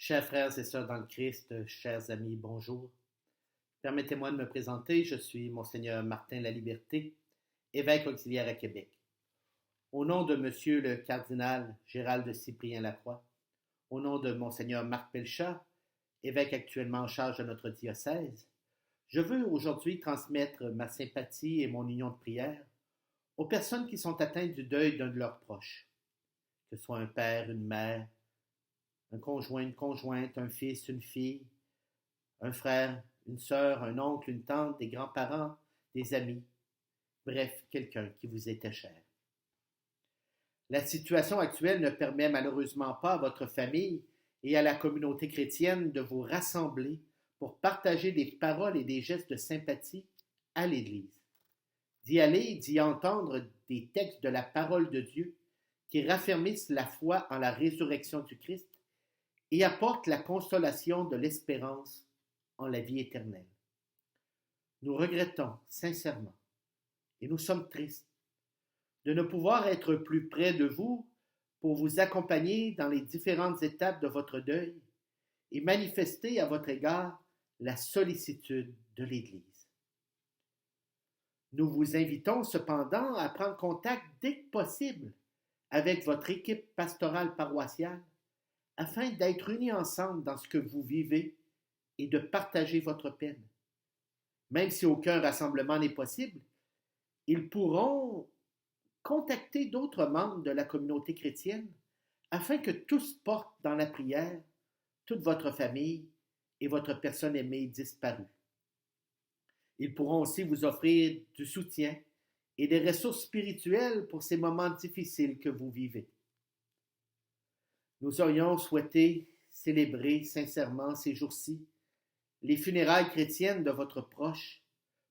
Chers frères et sœurs dans le Christ, chers amis, bonjour. Permettez-moi de me présenter, je suis Monseigneur Martin Laliberté, évêque auxiliaire à Québec. Au nom de Monsieur le cardinal Gérald Cyprien Lacroix, au nom de Monseigneur Marc Pelchat, évêque actuellement en charge de notre diocèse, je veux aujourd'hui transmettre ma sympathie et mon union de prière aux personnes qui sont atteintes du deuil d'un de leurs proches, que ce soit un père, une mère, un conjoint, une conjointe, un fils, une fille, un frère, une sœur, un oncle, une tante, des grands-parents, des amis, bref, quelqu'un qui vous était cher. La situation actuelle ne permet malheureusement pas à votre famille et à la communauté chrétienne de vous rassembler pour partager des paroles et des gestes de sympathie à l'Église. D'y aller, d'y entendre des textes de la parole de Dieu qui raffermissent la foi en la résurrection du Christ et apportent la consolation de l'espérance en la vie éternelle. Nous regrettons sincèrement, et nous sommes tristes, de ne pouvoir être plus près de vous pour vous accompagner dans les différentes étapes de votre deuil et manifester à votre égard la sollicitude de l'Église. Nous vous invitons cependant à prendre contact dès que possible avec votre équipe pastorale paroissiale afin d'être unis ensemble dans ce que vous vivez et de partager votre peine. Même si aucun rassemblement n'est possible, ils pourront contacter d'autres membres de la communauté chrétienne afin que tous portent dans la prière toute votre famille et votre personne aimée disparue. Ils pourront aussi vous offrir du soutien et des ressources spirituelles pour ces moments difficiles que vous vivez. Nous aurions souhaité célébrer sincèrement ces jours-ci les funérailles chrétiennes de votre proche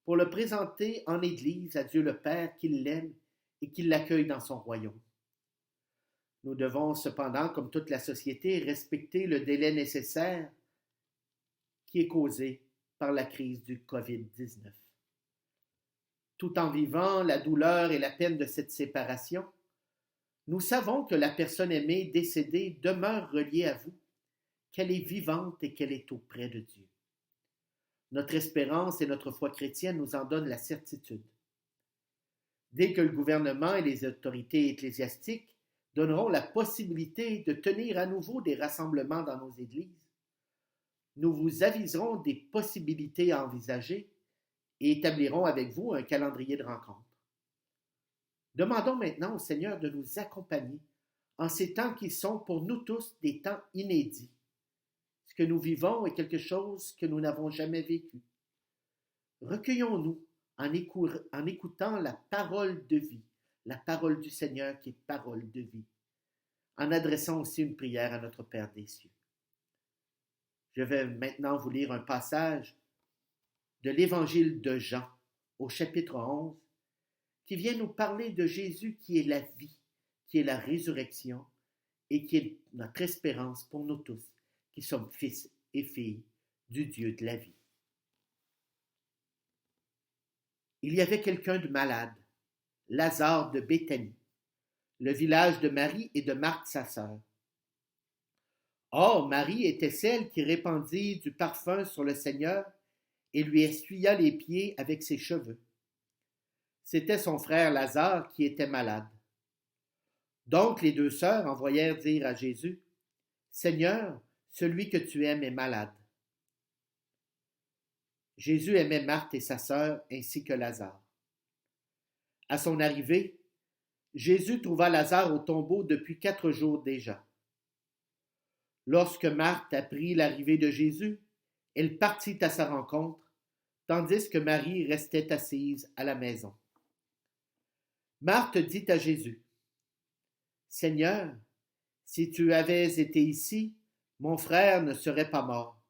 pour le présenter en Église à Dieu le Père qui l'aime et qui l'accueille dans son royaume. Nous devons cependant, comme toute la société, respecter le délai nécessaire qui est causé par la crise du COVID-19. Tout en vivant la douleur et la peine de cette séparation, nous savons que la personne aimée décédée demeure reliée à vous, qu'elle est vivante et qu'elle est auprès de Dieu. Notre espérance et notre foi chrétienne nous en donnent la certitude. Dès que le gouvernement et les autorités ecclésiastiques donneront la possibilité de tenir à nouveau des rassemblements dans nos églises, nous vous aviserons des possibilités à envisager et établirons avec vous un calendrier de rencontres. Demandons maintenant au Seigneur de nous accompagner en ces temps qui sont pour nous tous des temps inédits. Ce que nous vivons est quelque chose que nous n'avons jamais vécu. Recueillons-nous en écoutant la parole de vie, la parole du Seigneur qui est parole de vie, en adressant aussi une prière à notre Père des cieux. Je vais maintenant vous lire un passage de l'Évangile de Jean, au chapitre 11, qui vient nous parler de Jésus qui est la vie, qui est la résurrection et qui est notre espérance pour nous tous, qui sommes fils et filles du Dieu de la vie. Il y avait quelqu'un de malade, Lazare de Béthanie, le village de Marie et de Marthe sa sœur. Or, Marie était celle qui répandit du parfum sur le Seigneur et lui essuya les pieds avec ses cheveux. C'était son frère Lazare qui était malade. Donc les deux sœurs envoyèrent dire à Jésus, « Seigneur, celui que tu aimes est malade. » Jésus aimait Marthe et sa sœur ainsi que Lazare. À son arrivée, Jésus trouva Lazare au tombeau depuis 4 jours déjà. Lorsque Marthe apprit l'arrivée de Jésus, elle partit à sa rencontre, tandis que Marie restait assise à la maison. Marthe dit à Jésus, « Seigneur, si tu avais été ici, mon frère ne serait pas mort.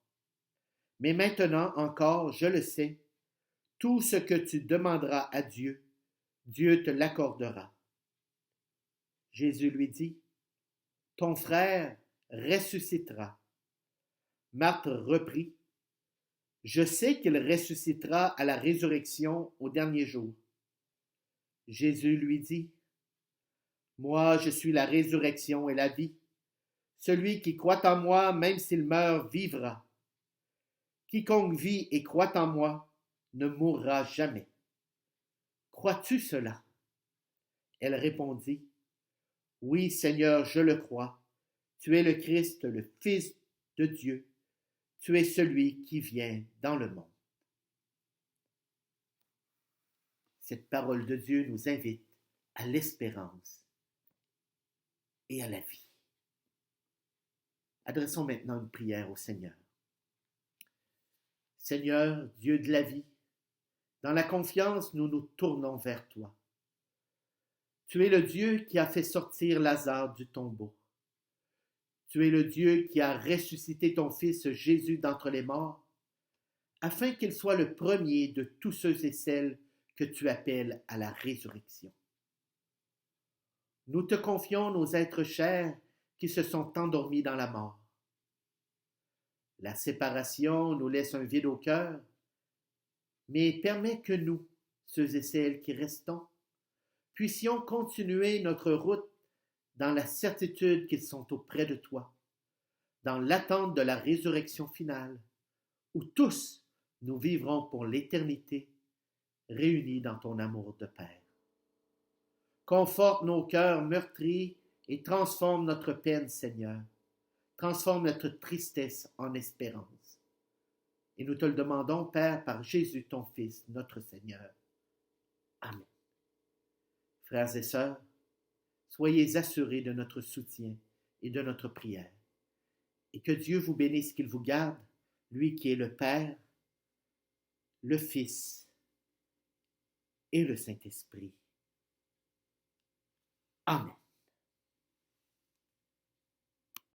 Mais maintenant encore, je le sais, tout ce que tu demanderas à Dieu, Dieu te l'accordera. » Jésus lui dit, « Ton frère ressuscitera. » Marthe reprit, « Je sais qu'il ressuscitera à la résurrection au dernier jour. » Jésus lui dit, « Moi, je suis la résurrection et la vie. Celui qui croit en moi, même s'il meurt, vivra. Quiconque vit et croit en moi ne mourra jamais. Crois-tu cela? Elle répondit, oui, Seigneur, je le crois. Tu es le Christ, le Fils de Dieu. Tu es celui qui vient dans le monde. Cette parole de Dieu nous invite à l'espérance et à la vie. Adressons maintenant une prière au Seigneur. Seigneur, Dieu de la vie, dans la confiance, nous nous tournons vers toi. Tu es le Dieu qui a fait sortir Lazare du tombeau. Tu es le Dieu qui a ressuscité ton Fils Jésus d'entre les morts, afin qu'il soit le premier de tous ceux et celles que tu appelles à la résurrection. Nous te confions nos êtres chers qui se sont endormis dans la mort. La séparation nous laisse un vide au cœur, mais permet que nous, ceux et celles qui restons, puissions continuer notre route dans la certitude qu'ils sont auprès de toi, dans l'attente de la résurrection finale, où tous nous vivrons pour l'éternité, réunis dans ton amour de Père. Conforte nos cœurs meurtris et transforme notre peine, Seigneur. Transforme notre tristesse en espérance. Et nous te le demandons, Père, par Jésus, ton Fils, notre Seigneur. Amen. Frères et sœurs, soyez assurés de notre soutien et de notre prière. Et que Dieu vous bénisse, qu'il vous garde, lui qui est le Père, le Fils et le Saint-Esprit. Amen.